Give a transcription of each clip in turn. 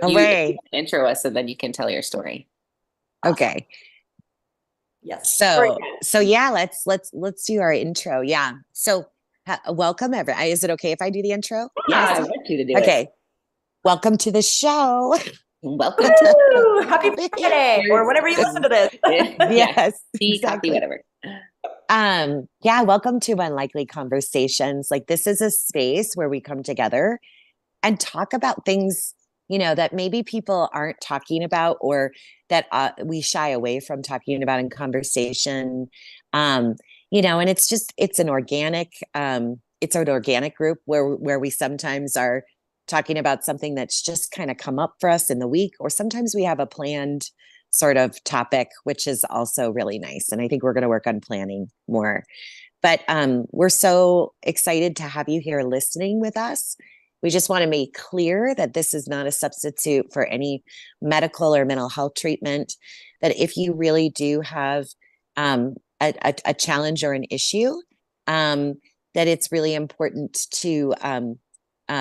Away. intro us and then you can tell your story. Okay. Yes. So yeah, let's do our intro. Yeah. So welcome everyone. Is it okay if I do the intro? Yeah, I want you to do it. Okay. Welcome to the show. Welcome to Happy Friday or whenever you listen to this. Yes. Tea, coffee, whatever. Yeah, welcome to Unlikely Conversations. Like, this is a space where we come together and talk about things, that maybe people aren't talking about, or that we shy away from talking about in conversation. And it's an organic group where we sometimes are talking about something that's just kind of come up for us in the week, or sometimes we have a planned sort of topic, which is also really nice. And I think we're going to work on planning more. But we're so excited to have you here listening with us. We just want to make clear that this is not a substitute for any medical or mental health treatment, that if you really do have a challenge or an issue, that it's really important to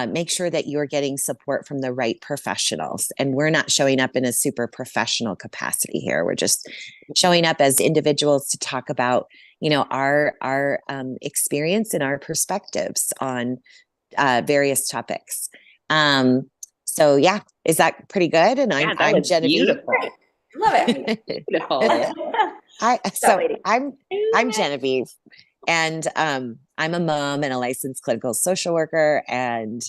make sure that you're getting support from the right professionals. And we're not showing up in a super professional capacity here. We're just showing up as individuals to talk about, our experience and our perspectives on various topics. So yeah, is that pretty good? And I'm Genevieve. Beautiful. Love it. Beautiful. I'm Genevieve, and I'm a mom and a licensed clinical social worker, and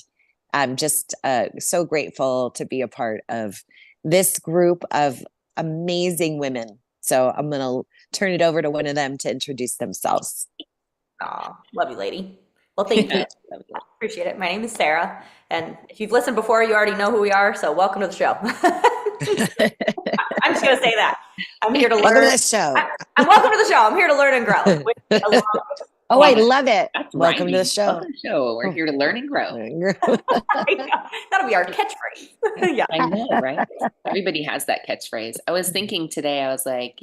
I'm just so grateful to be a part of this group of amazing women. So I'm going to turn it over to one of them to introduce themselves. Oh, love you, lady. Well, thank you. Appreciate it. My name is Sarah, and if you've listened before, you already know who we are, so welcome to the show. I'm just going to say that. I'm here to learn. Welcome to the show. I'm welcome to the show. I'm here to learn and grow. I love it. That's welcome to the show. Welcome to the show. We're here to learn and grow. That'll be our catchphrase. Yeah, I know, right? Everybody has that catchphrase. I was thinking today, I was like,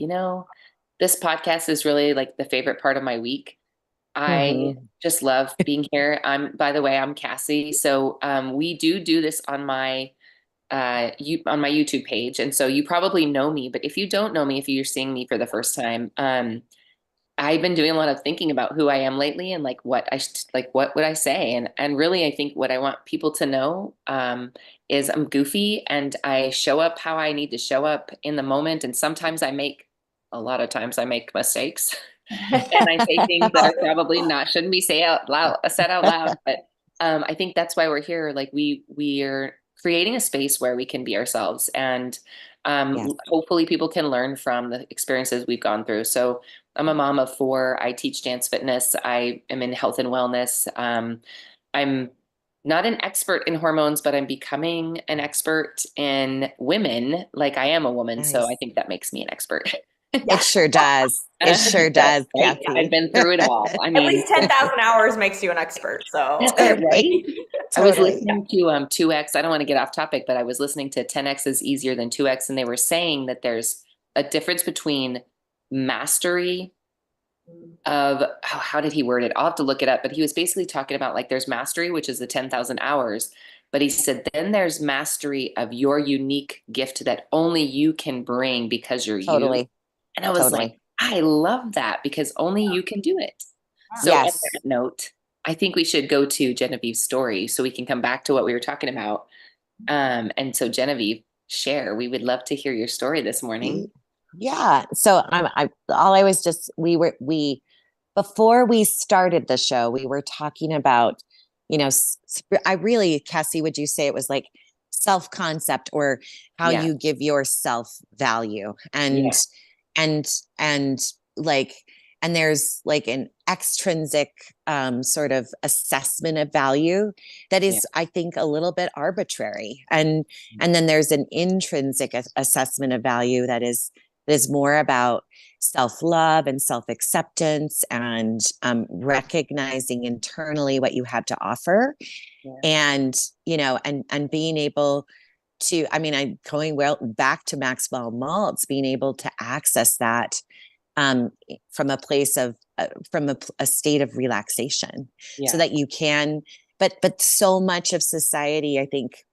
this podcast is really like the favorite part of my week. I just love being here. By the way, I'm Cassie. So we do this on my on my YouTube page. And so you probably know me, but if you don't know me, if you're seeing me for the first time, I've been doing a lot of thinking about who I am lately and what would I say? And really, I think what I want people to know is I'm goofy and I show up how I need to show up in the moment. And sometimes a lot of times I make mistakes and I say things that are probably shouldn't be said out loud. But I think that's why we're here. Like we are creating a space where we can be ourselves, and hopefully people can learn from the experiences we've gone through. So I'm a mom of 4. I teach dance fitness. I am in health and wellness. I'm not an expert in hormones, but I'm becoming an expert in women. Like, I am a woman. Nice. So I think that makes me an expert. It sure does. It sure does, Kathy. I've been through it all. I mean, at least 10,000 hours makes you an expert. So right. Totally. I was listening to 2X. I don't want to get off topic, but I was listening to 10X is easier than 2X, and they were saying that there's a difference between mastery of how did he word it? I'll have to look it up, but he was basically talking about like there's mastery, which is the 10,000 hours. But he said, then there's mastery of your unique gift that only you can bring because you're you. And I was like, I love that because only you can do it. So on that note, I think we should go to Genevieve's story so we can come back to what we were talking about. And so Genevieve, share. We would love to hear your story this morning. Yeah. So before we started the show, we were talking about, Cassie, would you say it was like self-concept or how you give yourself value and there's like an extrinsic sort of assessment of value that is, I think, a little bit arbitrary. And then there's an intrinsic assessment of value that is more about self-love and self-acceptance and recognizing internally what you have to offer. And, and being able to, I'm going back to Maxwell Maltz, being able to access that from a place of, from a state of relaxation so that you can, but so much of society, I think,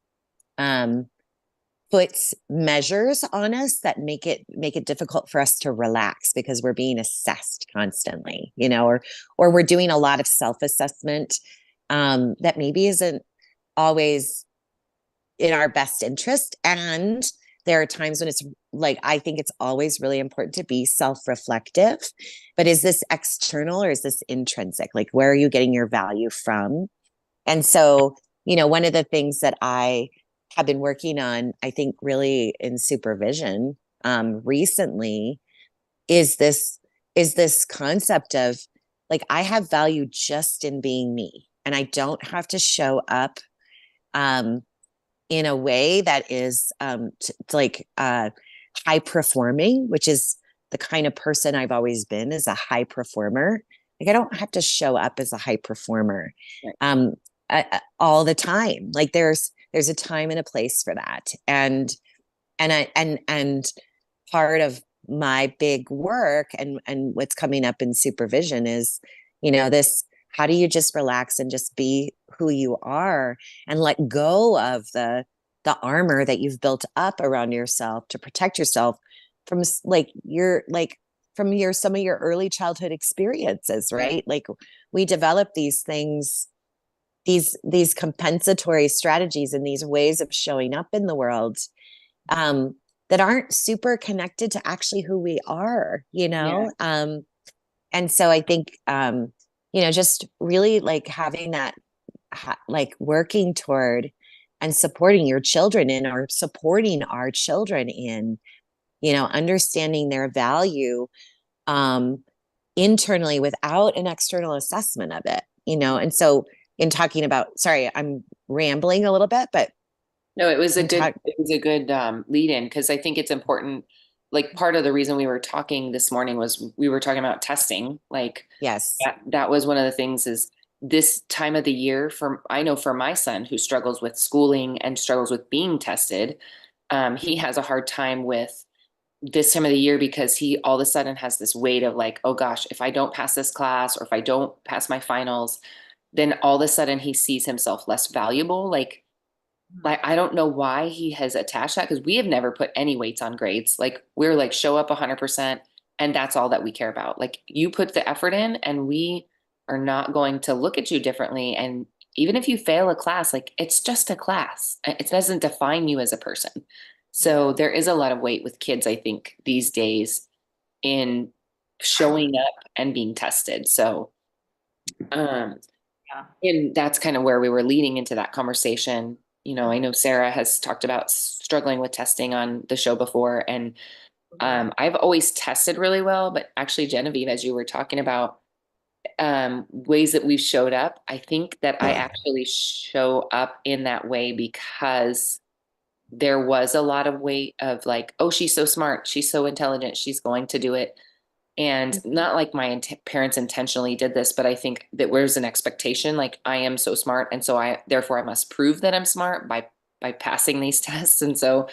puts measures on us that make it difficult for us to relax because we're being assessed constantly, or we're doing a lot of self-assessment that maybe isn't always in our best interest. And there are times when it's like, I think it's always really important to be self-reflective, but is this external or is this intrinsic? Like, where are you getting your value from? And so, one of the things that I have been working on, I think really in supervision recently is this concept of like, I have value just in being me, and I don't have to show up um, in a way that is like high performing, which is the kind of person I've always been, as a high performer. Like, I don't have to show up as a high performer Right. um, all the time. Like, there's a time and a place for that, and part of my big work and what's coming up in supervision is, this, how do you just relax and just be who you are and let go of the armor that you've built up around yourself to protect yourself from from your some of your early childhood experiences, right? Like, we develop these things, these compensatory strategies and these ways of showing up in the world um that aren't super connected to actually who we are, Yeah. and so I think just really like having that, like working toward and supporting your children in, or supporting our children in, understanding their value um internally without an external assessment of it, and so in talking about, sorry, I'm rambling a little bit, but No, in talk it was a good lead in, because I think it's important. Like, part of the reason we were talking this morning was we were talking about testing. Like, yes. that was one of the things, is this time of the year, I know for my son, who struggles with schooling and struggles with being tested, he has a hard time with this time of the year, because he all of a sudden has this weight of like, oh gosh, if I don't pass this class, or if I don't pass my finals, then all of a sudden he sees himself less valuable. Like, I don't know why he has attached that, because we have never put any weights on grades. Like, we're like, show up 100%, and that's all that we care about. Like, you put the effort in, and we are not going to look at you differently. And even if you fail a class, like, it's just a class. It doesn't define you as a person. So there is a lot of weight with kids, I think, these days, in showing up and being tested. So, um, Yeah. and that's kind of where we were leading into that conversation. I know Sarah has talked about struggling with testing on the show before, and I've always tested really well, but actually, Genevieve, as you were talking about ways that we've showed up, I think that I actually show up in that way because there was a lot of weight of like, oh, she's so smart, she's so intelligent, she's going to do it. And not like my parents intentionally did this, but I think that there's an expectation, like, I am so smart, and so therefore I must prove that I'm smart by passing these tests. And so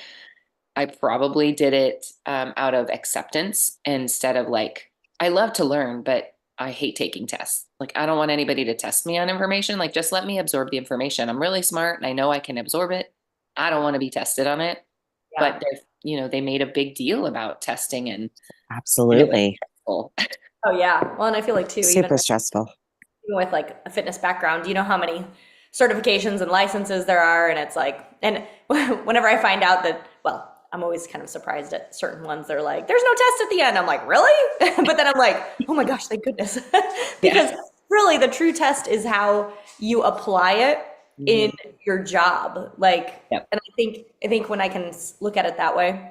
I probably did it out of acceptance, instead of like, I love to learn, but I hate taking tests. Like, I don't want anybody to test me on information. Like, just let me absorb the information. I'm really smart and I know I can absorb it. I don't want to be tested on it. Yeah. But they made a big deal about testing, and it was Absolutely. stressful. Oh yeah. Well, and I feel like too, Super stressful. even with like a fitness background, do you know how many certifications and licenses there are? And it's like, and whenever I find out that, well, I'm always kind of surprised at certain ones. They're like, there's no test at the end. I'm like, really? But then I'm like, oh my gosh, thank goodness. Because Yeah. really the true test is how you apply it in Mhm. your job. Like, Yep. and I think when I can look at it that way,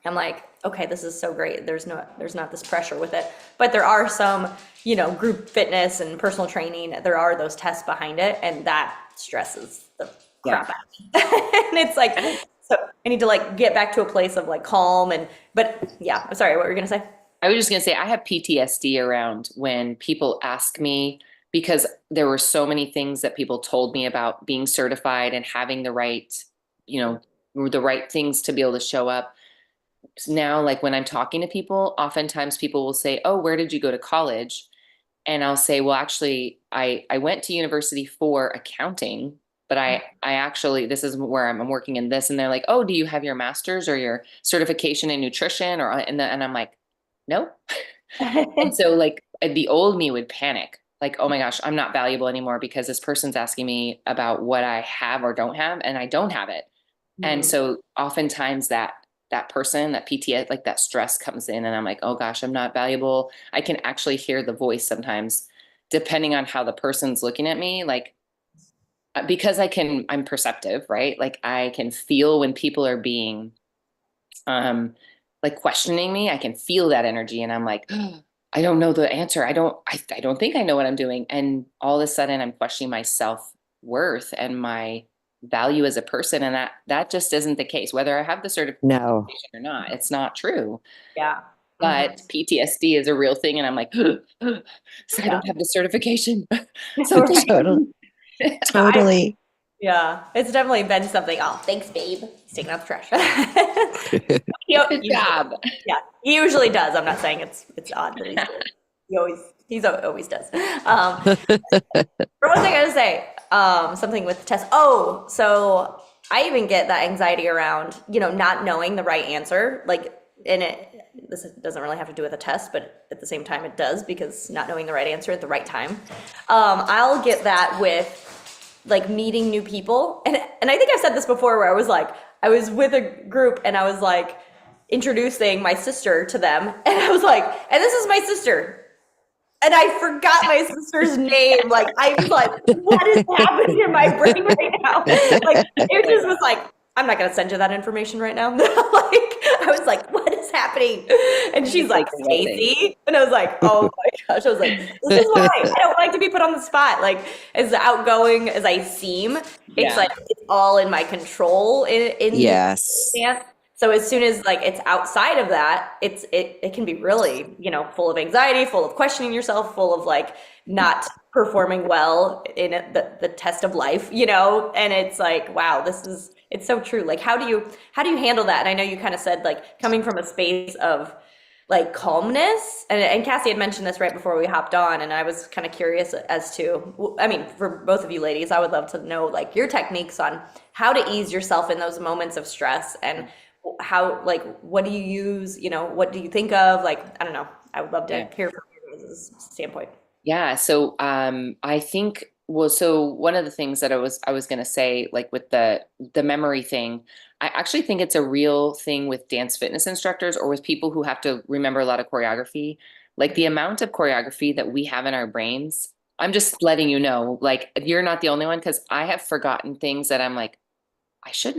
I'm like, okay, this is so great. There's not this pressure with it. But there are some, group fitness and personal training, there are those tests behind it, and that stresses the Yeah. crap out of me. And it's like, so I need to like get back to a place of like calm but yeah, I'm sorry, what were you gonna say? I was just going to say, I have PTSD around when people ask me, because there were so many things that people told me about being certified and having you know, the right things to be able to show up. So now, like, when I'm talking to people, oftentimes people will say, oh, where did you go to college? And I'll say, well, actually, I went to university for accounting, but I actually, this is where I'm working in this. And they're like, oh, do you have your master's or your certification in nutrition? And I'm like, nope. And so like the old me would panic, like, oh my gosh, I'm not valuable anymore because this person's asking me about what I have or don't have, and I don't have it. And Mhm. so oftentimes that person, that PTS, like that stress comes in and I'm like, oh gosh, I'm not valuable. I can actually hear the voice sometimes, depending on how the person's looking at me, like because I'm perceptive, right? Like I can feel when people are being um like questioning me. I can feel that energy and I'm like, oh, I don't know the answer. I don't think I know what I'm doing. And all of a sudden I'm questioning my self-worth and my value as a person. And that just isn't the case, whether I have the certification No. or not. It's not true. Yeah. But PTSD is a real thing. And I'm like, so I Yeah. don't have the certification. Something. Right. Total, No, totally. yeah, it's definitely been something. Oh, thanks, babe. He's taking out the trash. He Good usually, job. yeah, he usually does. I'm not saying it's odd that he's doing it. He's always does. For one thing, I gotta say, something with the test. Oh, so I even get that anxiety around, not knowing the right answer. Like, and this doesn't really have to do with a test, but at the same time, it does because not knowing the right answer at the right time. I'll get that with like meeting new people, and I think I've said this before, where I was with a group and I was like introducing my sister to them, and I was like, and this is my sister, and I forgot my sister's name. Like, I was like, what is happening in my brain right now? Like, it just was like, I'm not going to send you that information right now. Like, I was like, what is happening? And she's It's like, like the right thing. Stacy. And I was like, oh my gosh. I was like, this is why I don't like to be put on the spot. Like, as outgoing as I seem, it's Yeah. like, it's all in my control in this Yes. circumstance. So as soon as like it's outside of that, it can be really, full of anxiety, full of questioning yourself, full of like not performing well in the test of life, and it's like, wow, it's so true. Like how do you handle that? And I know you kind of said like coming from a space of like calmness, and Cassie had mentioned this right before we hopped on, and I was kind of curious as to, I mean, for both of you ladies, I would love to know like your techniques on how to ease yourself in those moments of stress, and how, like, what do you use, what do you think of, like, I don't know, I would love to Yeah. hear from your guys' standpoint. Yeah. So I think well, so one of the things that I was gonna say, like with the memory thing, I actually think it's a real thing with dance fitness instructors or with people who have to remember a lot of choreography. Like the amount of choreography that we have in our brains, I'm just letting you know, like you're not the only one because I have forgotten things that I'm like, I should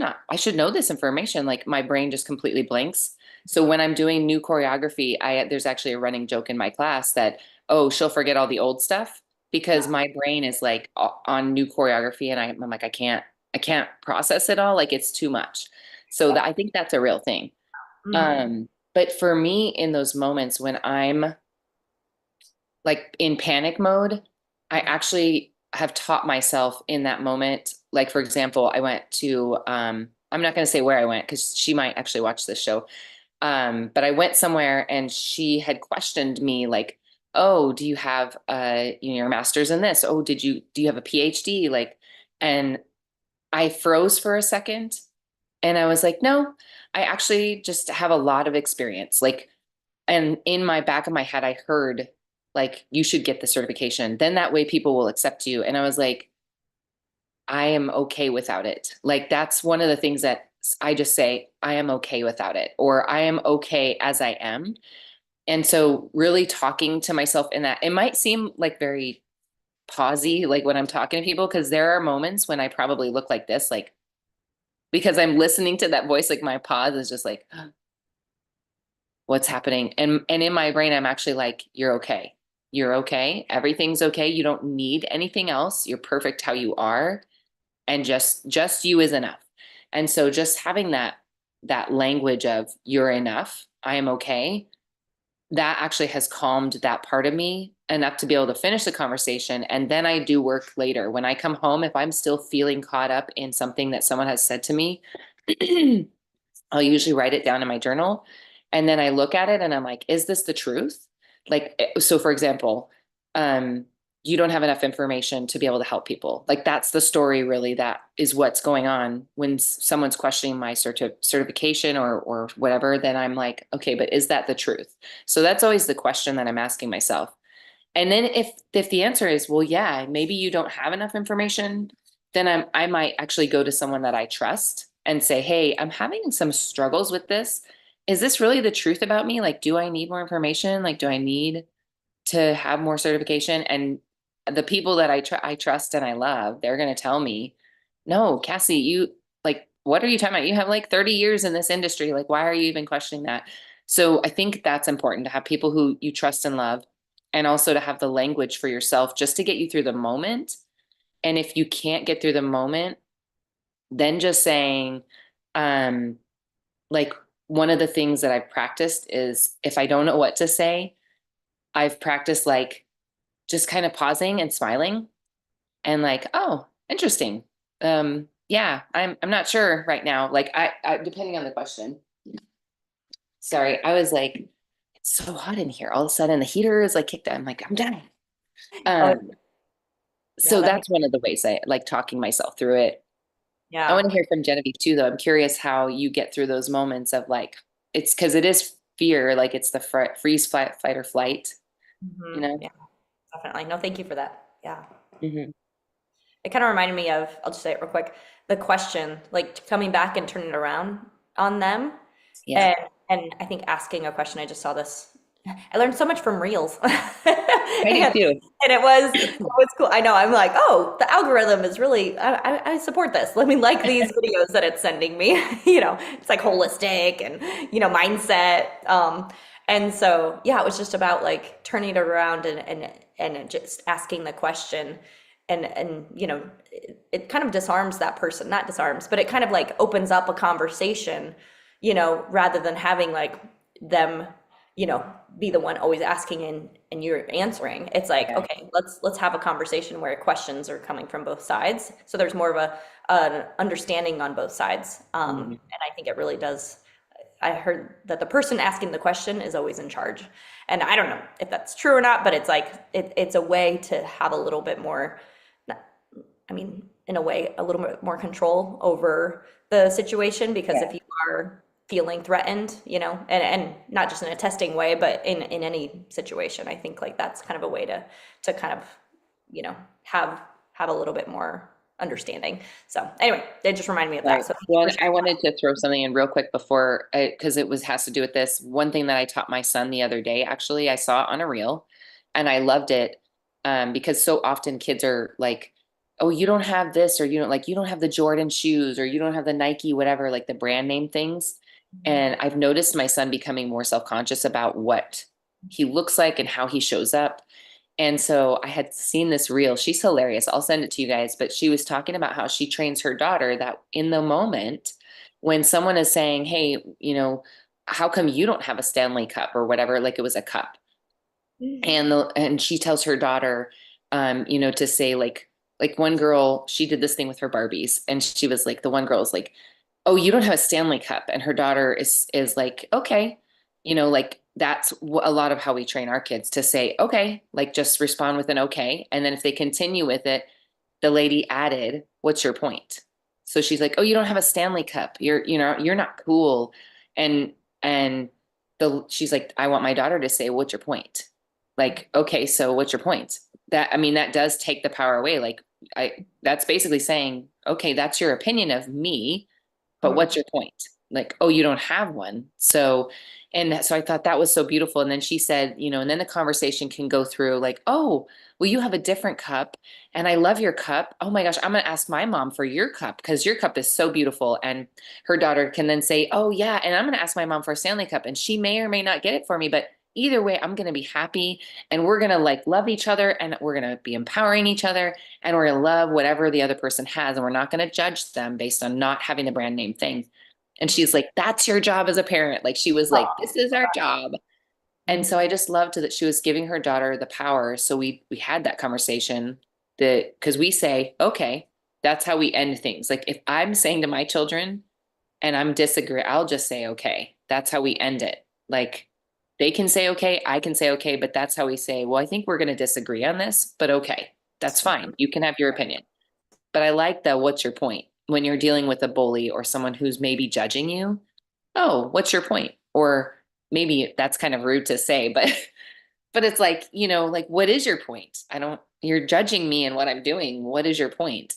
know this information. Like my brain just completely blanks. So when I'm doing new choreography, there's actually a running joke in my class that, oh, she'll forget all the old stuff because my brain is like on new choreography and I'm like, I can't process it all. Like it's too much. So that I think that's a real thing. Mm-hmm. But for me in those moments when I'm like in panic mode, I actually have taught myself in that moment. Like, for example, I went to, I'm not going to say where I went because she might actually watch this show. But I went somewhere and she had questioned me like, oh, do you have your master's in this? Oh, do you have a PhD? Like, and I froze for a second and I was like, no, I actually just have a lot of experience. Like, and in my back of my head, I heard like, you should get the certification. Then that way people will accept you. And I was like, I am okay without it. Like, that's one of the things that I just say, I am okay without it, or I am okay as I am. And so really talking to myself in that, it might seem like very pausy, like when I'm talking to people, because there are moments when I probably look like this, like, because I'm listening to that voice, like my pause is just like, what's happening? And in my brain, I'm actually like, you're okay. You're okay. Everything's okay. You don't need anything else. You're perfect how you are. And just you is enough. And so just having that language of you're enough, I am okay, that actually has calmed that part of me enough to be able to finish the conversation. And then I do work later. When I come home, if I'm still feeling caught up in something that someone has said to me, I'll usually write it down in my journal. And then I look at it and I'm like, is this the truth? Like, so for example, um, you don't have enough information to be able to help people. Like that's the story really, that is what's going on when someone's questioning my certification or whatever, then I'm like, okay, but is that the truth? So that's always the question that I'm asking myself. And then if the answer is, well, yeah, maybe you don't have enough information, then I might actually go to someone that I trust and say, hey, I'm having some struggles with this. Is this really the truth about me? Like, do I need more information? Like, do I need to have more certification? And the people that I trust and I love, they're going to tell me, no, Cassie, you like, what are you talking about? You have like 30 years in this industry. Like, why are you even questioning that? So I think that's important to have people who you trust and love, and also to have the language for yourself just to get you through the moment. And if you can't get through the moment, then just saying, um, like one of the things that I've practiced is if I don't know what to say, I've practiced like just kind of pausing and smiling and like, oh, interesting. Yeah, I'm not sure right now. Like I depending on the question. Sorry, I was like, it's so hot in here. All of a sudden the heater is like kicked on. I'm like, I'm done. Oh, Um, yeah, so that's one of the ways I like talking myself through it. I yeah. want to hear from Genevieve too, though. I'm curious how you get through those moments of like, it's because it is fear, like it's the freeze, fight, or flight, you know? Yeah, definitely. No, thank you for that. Yeah. Hmm. It kind of reminded me of, I'll just say it real quick, the question, like coming back and turning it around on them. Yeah, And and I think asking a question, I just saw this. I learned so much from Reels. I do too. And it was cool. I know. I'm like, oh, the algorithm is really. I support this. Let me like these videos that it's sending me. It's like holistic and mindset. And so yeah, it was just about like turning it around and just asking the question, and it kind of disarms that person. Not disarms, but it kind of like opens up a conversation. Rather than having like them be the one always asking and you're answering. It's like, Yeah. okay, let's have a conversation where questions are coming from both sides. So there's more of an understanding on both sides. Mhm. And I think it really does. I heard that the person asking the question is always in charge. And I don't know if that's true or not, but it's like it's a way to have a little bit more, I mean, in a way, a little bit more control over the situation, because Yeah. if you are feeling threatened, and not just in a testing way, but in any situation, I think like that's kind of a way to kind of, have a little bit more understanding. So anyway, it just reminded me of that. Right. So thank you Well, for and I sharing. wanted to throw something in real quick before, because it was has to do with this. One thing that I taught my son the other day, actually, I saw it on a reel, and I loved it, because so often kids are like, "Oh, you don't have this, or you don't have the Jordan shoes, or you don't have the Nike, whatever, like the brand name things." And I've noticed my son becoming more self-conscious about what he looks like and how he shows up. And so I had seen this reel. She's hilarious. I'll send it to you guys. But she was talking about how she trains her daughter that in the moment when someone is saying, hey, how come you don't have a Stanley cup or whatever, like it was a cup. And she tells her daughter, to say like one girl, she did this thing with her Barbies, and she was like, the one girl is like, oh, you don't have a Stanley Cup. And her daughter is like, okay, like that's a lot of how we train our kids to say, okay, like just respond with an okay. And then if they continue with it, the lady added, what's your point? So she's like, oh, you don't have a Stanley Cup. You're not cool. And she's like, I want my daughter to say, what's your point? Like, okay, so what's your point? That, I mean, that does take the power away. Like, that's basically saying, okay, that's your opinion of me, but Mhm. what's your point? Like, oh, you don't have one. So I thought that was so beautiful. And then she said, and then the conversation can go through like, oh, well, you have a different cup and I love your cup. Oh my gosh, I'm going to ask my mom for your cup because your cup is so beautiful. And her daughter can then say, oh yeah, and I'm going to ask my mom for a Stanley cup and she may or may not get it for me, but either way, I'm going to be happy and we're going to like love each other and we're going to be empowering each other and we're going to love whatever the other person has and we're not going to judge them based on not having the brand name thing. And she's like, that's your job as a parent. Like she was like, this is our job. And so I just loved that she was giving her daughter the power. So we had that conversation that because we say, okay, that's how we end things. Like if I'm saying to my children and I'm disagree, I'll just say, okay, that's how we end it. Like They can say, okay, I can say, okay, but that's how we say, well, I think we're going to disagree on this, but okay, that's fine. You can have your opinion. But I like the, what's your point? When you're dealing with a bully or someone who's maybe judging you, oh, what's your point? Or maybe that's kind of rude to say, but but it's like, like, what is your point? You're judging me and what I'm doing. What is your point?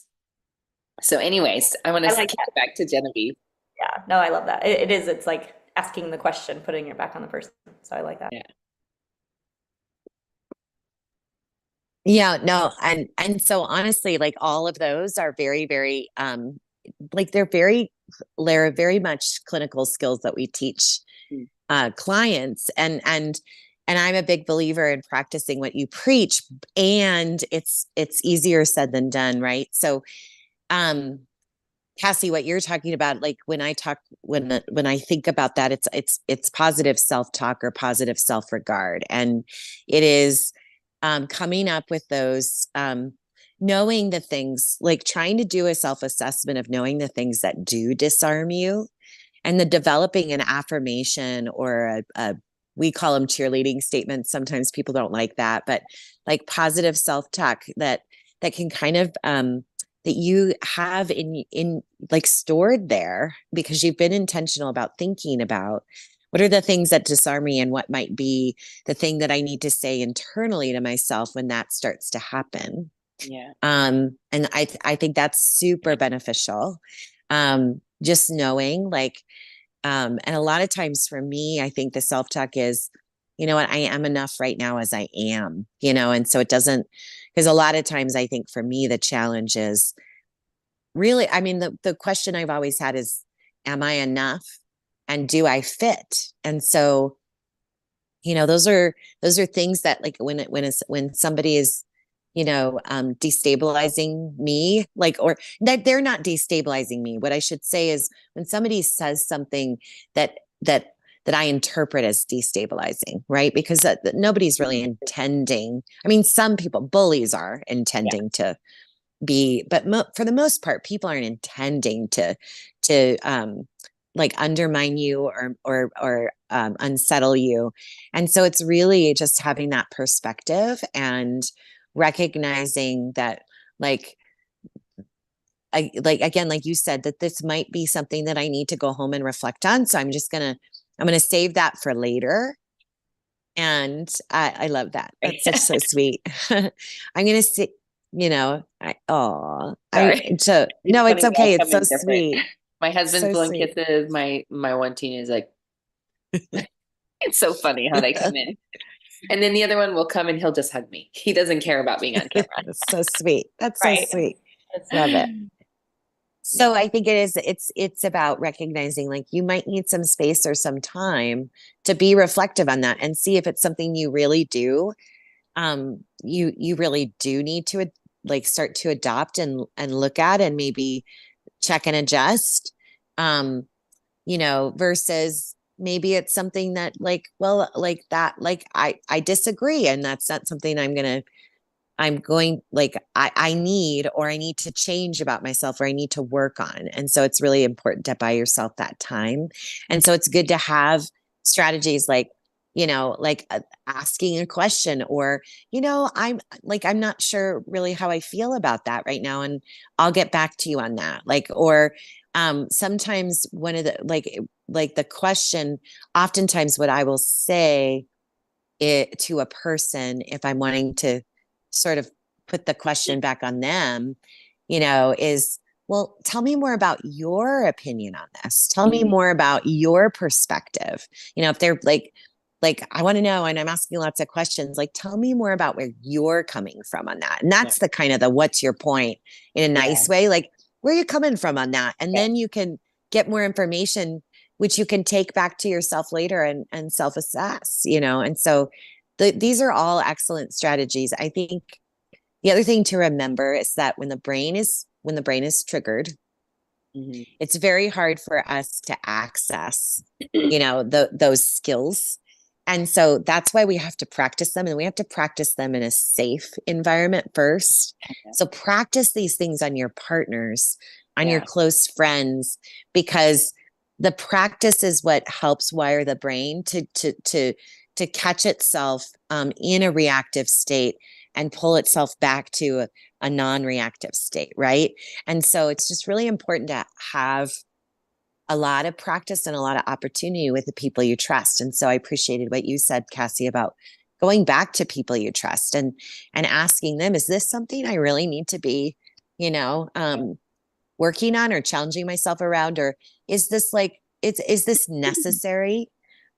So anyways, I want to I like kick that. it back to Genevieve. Yeah, no, I love that. It is. It's like asking the question, putting it back on the person. So I like that. Yeah. Yeah, no, and so honestly, like all of those are very, very like they're very much clinical skills that we teach Mm. clients, and I'm a big believer in practicing what you preach, and it's easier said than done, right? So um Cassie, what you're talking about, like when I think about that, it's positive self-talk or positive self-regard. And it is coming up with those knowing the things, like trying to do a self-assessment of knowing the things that do disarm you, and the developing an affirmation or a we call them cheerleading statements. Sometimes people don't like that, but like positive self-talk that can kind of that you have in like stored there because you've been intentional about thinking about what are the things that disarm me and what might be the thing that I need to say internally to myself when that starts to happen. Yeah. And I think that's super beneficial. Just knowing like and a lot of times for me, I think the self-talk is, you know what, I am enough right now as I am, and so it doesn't, because a lot of times I think for me, the challenge is really, I mean, the question I've always had is, am I enough? And do I fit? And so, those are things that like when somebody is destabilizing me, like, or that they're not destabilizing me. What I should say is when somebody says something that that that I interpret as destabilizing, right? Because that nobody's really intending. I mean, some people, bullies are Yeah. intending to be, but for the most part, people aren't intending to like undermine you or unsettle you. And so it's really just having that perspective and recognizing that, like, like again, like you said, that this might be something that I need to go home and reflect on. So I'm gonna save that for later. And I love that. That's such so sweet. I'm gonna say, I Sorry. so It's no, it's funny. They all okay. It's come so in different. sweet. My husband's So blowing sweet. kisses. My one teen is like, it's so funny how they come in. And then the other one will come and he'll just hug me. He doesn't care about being on camera. That's so sweet. That's so Right. sweet. It's, Love it. Yeah. So I think it's about recognizing like you might need some space or some time to be reflective on that and see if it's something you really do. You really do need to like start to adopt and look at and maybe check and adjust. Um, versus maybe it's something that like, well, like that, like I disagree, and that's not something I'm going like I need, or I need to change about myself, or I need to work on. And so it's really important to buy yourself that time. And so it's good to have strategies like, asking a question, or, I'm not sure really how I feel about that right now. And I'll get back to you on that. Like, or sometimes one of the like the question, oftentimes what I will say it to a person if I'm wanting to sort of put the question back on them, is, well, tell me more about your opinion on this. Tell me Mhm. more about your perspective. If they're like I want to know, and I'm asking lots of questions, like tell me more about where you're coming from on that. And Yeah. that's the kind of the what's your point in a Yeah. nice way, like where are you coming from on that? And Yeah. then you can get more information which you can take back to yourself later and self-assess, and so these are all excellent strategies. I think the other thing to remember is that when the brain is triggered, Mhm. it's very hard for us to access, those skills. And so that's why we have to practice them, and we have to practice them in a safe environment first. Yeah. So practice these things on your partners, on your Yeah. close friends, because the practice is what helps wire the brain to catch itself in a reactive state and pull itself back to a non-reactive state, right? And so it's just really important to have a lot of practice and a lot of opportunity with the people you trust. And so I appreciated what you said, Cassie, about going back to people you trust and asking them, is this something I really need to be, you know, working on or challenging myself around? Or is this like, is this necessary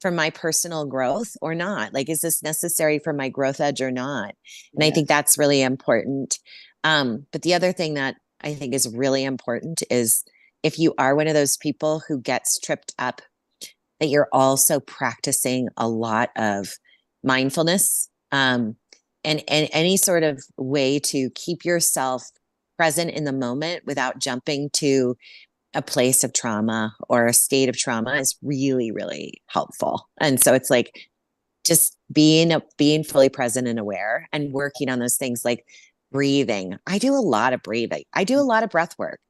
for my personal growth or not? Like, is this necessary for my growth edge or not? And I Yeah. think that's really important. But the other thing that I think is really important is if you are one of those people who gets tripped up, that you're also practicing a lot of mindfulness, and any sort of way to keep yourself present in the moment without jumping to a place of trauma or a state of trauma is really, really helpful. And so it's like just being fully present and aware and working on those things like breathing. I do a lot of breathing. I do a lot of breath work.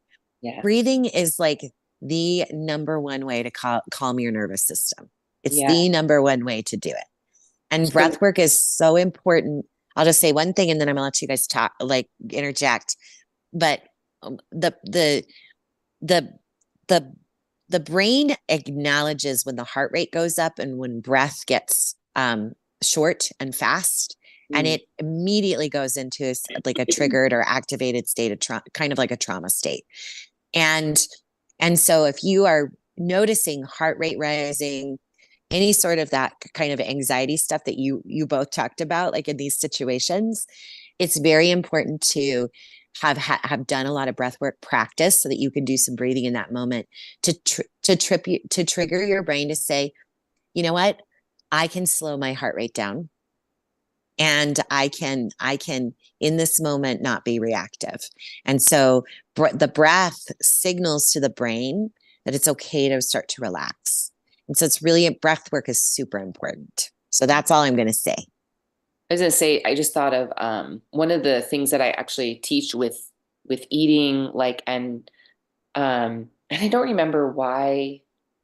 Yeah. Breathing is like the number one way to calm your nervous system. It's Yeah. the number one way to do it. And So breath work is so important. I'll just say one thing and then I'm gonna let you guys talk, like interject. But the the the the the brain acknowledges when the heart rate goes up and when breath gets short and fast, and mm, it immediately goes into like a triggered or activated state of trauma, kind of like a trauma state. And and so if you are noticing heart rate rising, any sort of that kind of anxiety stuff that you both talked about, like in these situations, it's very important to have done a lot of breath work practice so that you can do some breathing in that moment to trigger your brain to say, you know what, I can slow my heart rate down and I can in this moment not be reactive. And so the breath signals to the brain that it's okay to start to relax. And so it's really, breath work is super important. So that's all I'm going to say. I was gonna say, I just thought of one of the things that I actually teach with eating, like, and I don't remember why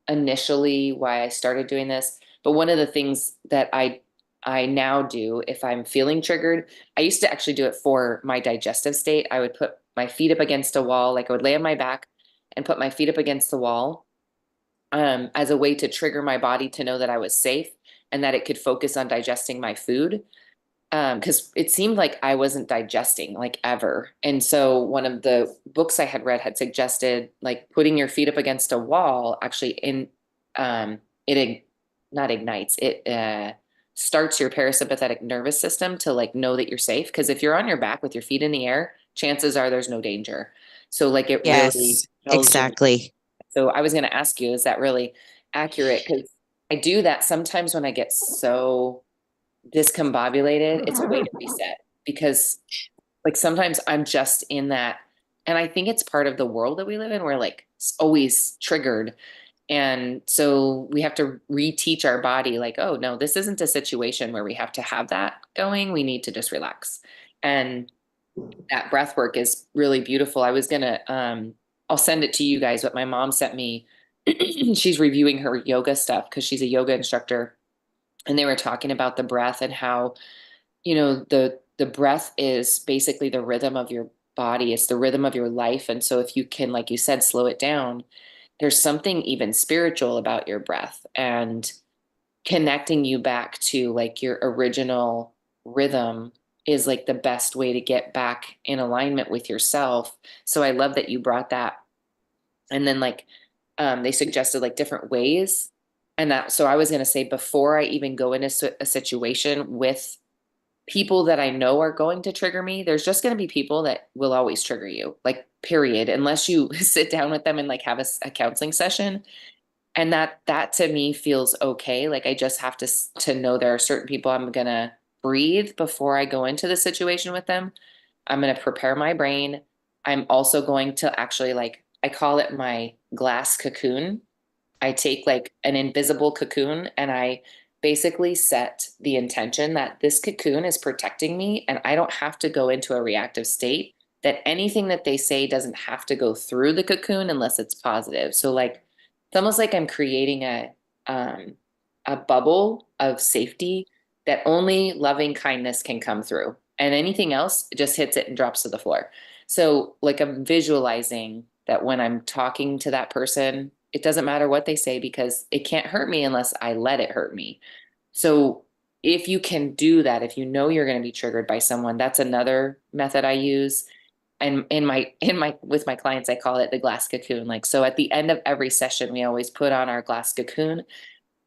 I started doing this, but one of the things that I now do if I'm feeling triggered, I used to actually do it for my digestive state. I would put my feet up against a wall, like I would lay on my back and put my feet up against the wall, as a way to trigger my body to know that I was safe and that it could focus on digesting my food. Because it seemed like I wasn't digesting like ever. And so one of the books I had read had suggested like putting your feet up against a wall actually um, not ignites, it starts your parasympathetic nervous system to like know that you're safe. Because if you're on your back with your feet in the air, chances are there's no danger. So like it really Yes, tells you. exactly. So I was going to ask you, is that really accurate? Because I do that sometimes when I get so discombobulated. It's a way to reset because like sometimes I'm just in that, and I think it's part of the world that we live in. We're like always triggered. And so we have to reteach our body like, oh no, this isn't a situation where we have to have that going. We need to just relax. And that breath work is really beautiful. I was gonna I'll send it to you guys, but my mom sent me she's reviewing her yoga stuff because she's a yoga instructor, and they were talking about the breath and how, the breath is basically the rhythm of your body. It's the rhythm of your life. And so if you can, like you said, slow it down, there's something even spiritual about your breath and connecting you back to like your original rhythm is like the best way to get back in alignment with yourself. So I love that you brought that. And then like they suggested like different ways. And that, so I was going to say, before I even go into a situation with people that I know are going to trigger me, there's just going to be people that will always trigger you, like, period, unless you sit down with them and like have a counseling session. And that to me feels okay. Like I just have to know there are certain people I'm going to breathe before I go into the situation with them. I'm going to prepare my brain. I'm also going to actually, like, I call it my glass cocoon. I take like an invisible cocoon and I basically set the intention that this cocoon is protecting me and I don't have to go into a reactive state, that anything that they say doesn't have to go through the cocoon unless it's positive. So like it's almost like I'm creating um a bubble of safety that only loving kindness can come through. And anything else just hits it and drops to the floor. So, like, I'm visualizing that when I'm talking to that person, it doesn't matter what they say because it can't hurt me unless I let it hurt me. So, if you can do that, if you know you're going to be triggered by someone, that's another method I use. And in my with my clients, I call it the glass cocoon. Like, so at the end of every session, we always put on our glass cocoon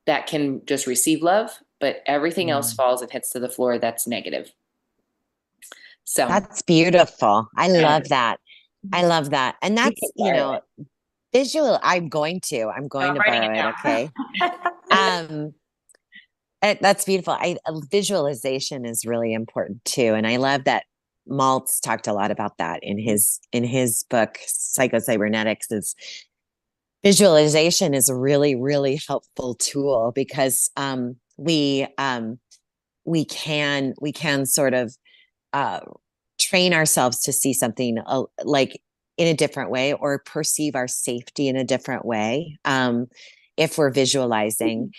that can just receive love, but everything else Mm. falls and hits to the floor that's negative. So That's beautiful. I yeah, love that. I love that. And you that's, can borrow it. visual. I'm No, going I'm to writing it borrow it. Okay. down. Um, that's beautiful. Visualization is really important too. And I love that Maltz talked a lot about that in his book, Psycho-Cybernetics. Is visualization is a really, really helpful tool because we can sort of uh, train ourselves to see something like in a different way or perceive our safety in a different way if we're visualizing.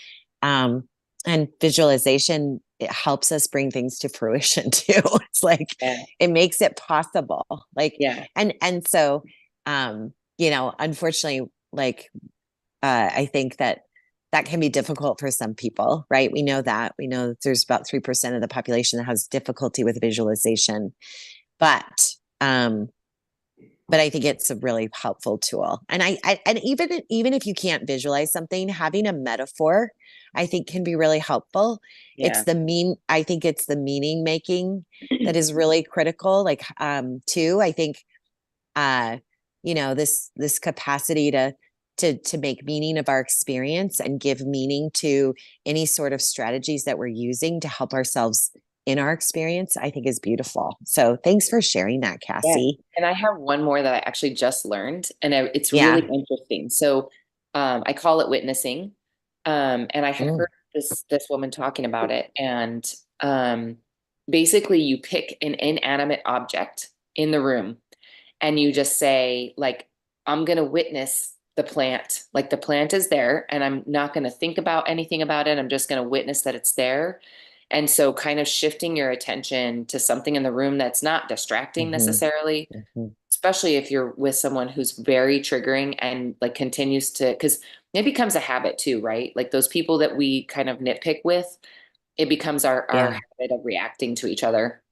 Um, and visualization, it helps us bring things to fruition too. It's like Yeah, it makes it possible. Like, yeah, and so, unfortunately, like I think that that can be difficult for some people, right? We know that. We know that there's about 3% of the population that has difficulty with visualization. But um, but I think it's a really helpful tool. And and even if you can't visualize something, having a metaphor, I think can be really helpful. yeah, I think it's the meaning making that is really critical. Like too, I think uh this capacity to make meaning of our experience and give meaning to any sort of strategies that we're using to help ourselves in our experience, I think is beautiful. So thanks for sharing that, yeah. Cassie. And I have one more that I actually just learned, and it's really Yeah. interesting. So I call it witnessing. And I had Mm. heard this woman talking about it, and basically you pick an inanimate object in the room and you just say, like, I'm going to witness the plant. Like, the plant is there and I'm not going to think about anything about it. I'm just going to witness that it's there. And so kind of shifting your attention to something in the room that's not distracting Hmm. necessarily, Hmm. especially if you're with someone who's very triggering and like continues to, because it becomes a habit too, right? Like those people that we kind of nitpick with, it becomes our Yeah. habit of reacting to each other.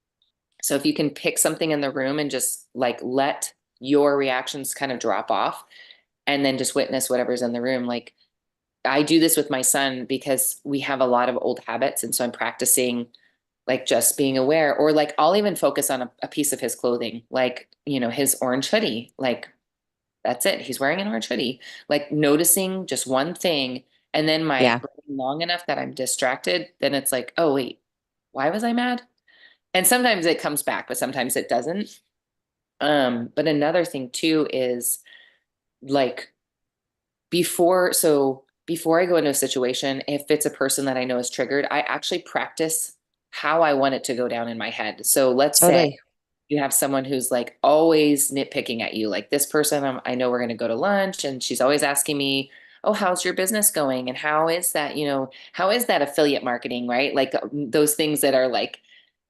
So if you can pick something in the room and just like let your reactions kind of drop off and then just witness whatever's in the room. Like, I do this with my son because we have a lot of old habits. And so I'm practicing like just being aware, or like I'll even focus on a piece of his clothing, like, his orange hoodie. Like, that's it. He's wearing an orange hoodie. Like, noticing just one thing. And then my Yeah. brain long enough that I'm distracted, then it's like, oh, wait, why was I mad? And sometimes it comes back, but sometimes it doesn't. But another thing too is like before I go into a situation, if it's a person that I know is triggered, I actually practice how I want it to go down in my head. So let's say Totally. you have someone who's like always nitpicking at you, like this person, I know we're going to go to lunch and she's always asking me, oh, how's your business going? And how is that, how is that affiliate marketing, right? Like those things that are like,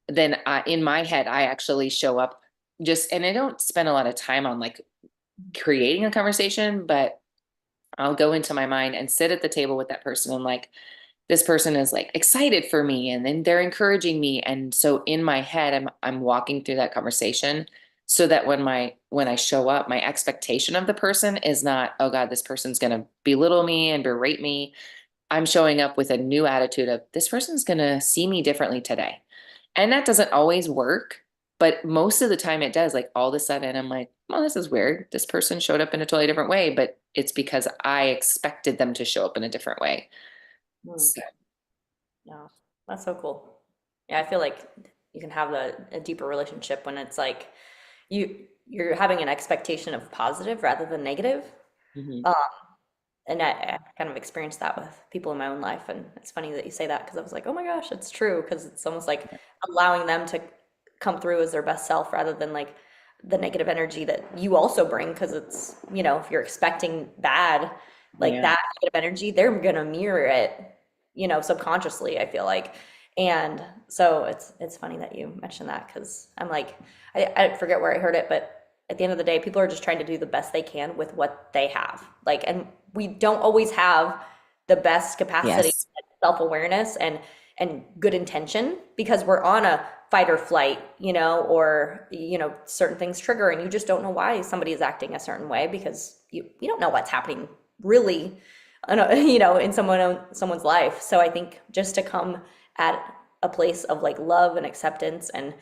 then in my head, I actually show up and I don't spend a lot of time on like creating a conversation, but I'll go into my mind and sit at the table with that person and like, this person is like excited for me and then they're encouraging me. And so in my head, I'm walking through that conversation so that when I show up, my expectation of the person is not, oh God, this person's gonna belittle me and berate me. I'm showing up with a new attitude of this person's gonna see me differently today. And that doesn't always work, but most of the time it does. Like all of a sudden I'm like, well, this is weird. This person showed up in a totally different way, but it's because I expected them to show up in a different way. Hmm. So, Yeah, that's so cool. Yeah, I feel like you can have a deeper relationship when it's like you're having an expectation of positive rather than negative. mhm. Um, and I kind of experienced that with people in my own life. And it's funny that you say that because I was like, oh my gosh, it's true. Because it's almost like allowing them to come through as their best self rather than like the negative energy that you also bring. Because it's, if you're expecting bad, like Yeah. that negative energy, they're going to mirror it subconsciously, I feel like. And so it's funny that you mentioned that, because I'm like, I forget where I heard it, but at the end of the day, people are just trying to do the best they can with what they have. Like, and we don't always have the best capacity, Yes, self-awareness and good intention, because we're on a fight or flight, or certain things trigger, and you just don't know why somebody is acting a certain way, because you don't know what's happening really, in someone's life. So I think just to come at a place of like love and acceptance, and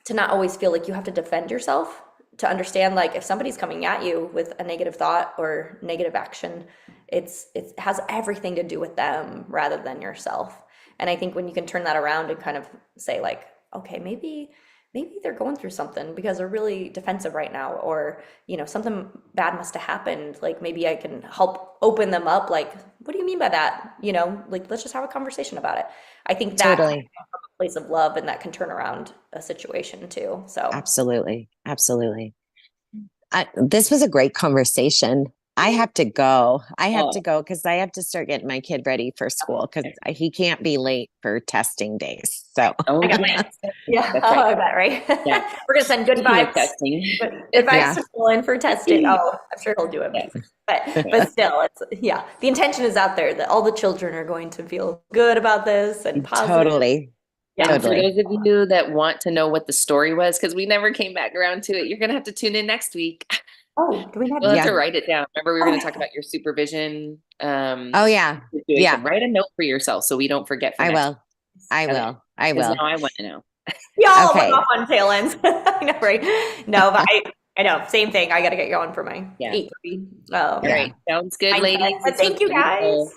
to not always feel like you have to defend yourself, to understand, like, if somebody's coming at you with a negative thought or negative action, it has everything to do with them rather than yourself. And I think when you can turn that around and kind of say, like, okay, maybe they're going through something because they're really defensive right now, or something bad must have happened, like maybe I can help open them up, like, what do you mean by that, like, let's just have a conversation about it. I think that totally. place of love, and that can turn around a situation too. So Absolutely. Absolutely. This was a great conversation. I have to go. I have to Oh, go because I have to start getting my kid ready for school because okay. he can't be late for testing days. So, Oh I got yeah, my, yeah, that's oh, right. I bet, right? Yeah. We're gonna send good Speaking of vibes, testing, good vibes yeah, to school and for testing. Oh, I'm sure he'll do it. yeah, But yeah. but still, it's, yeah, the intention is out there that all the children are going to feel good about this and positive. totally. Yeah. And for Totally. those of you that want to know what the story was, because we never came back around to it, you're gonna have to tune in next week. Oh, do we not You'll do have to Yeah. that? write it down. Remember, we were Oh, going to talk yeah. about your supervision Oh, yeah. Yeah. situation. Write a note for yourself so we don't forget for I next. will. I Okay, will. I because will. now I want to know. We all went Okay. off on tail ends. I know, right? No, but I know, same thing. I got to get going for my Yeah. 8:30 All Yeah. right. Sounds good, mindset. ladies. But This was thank you guys. wonderful.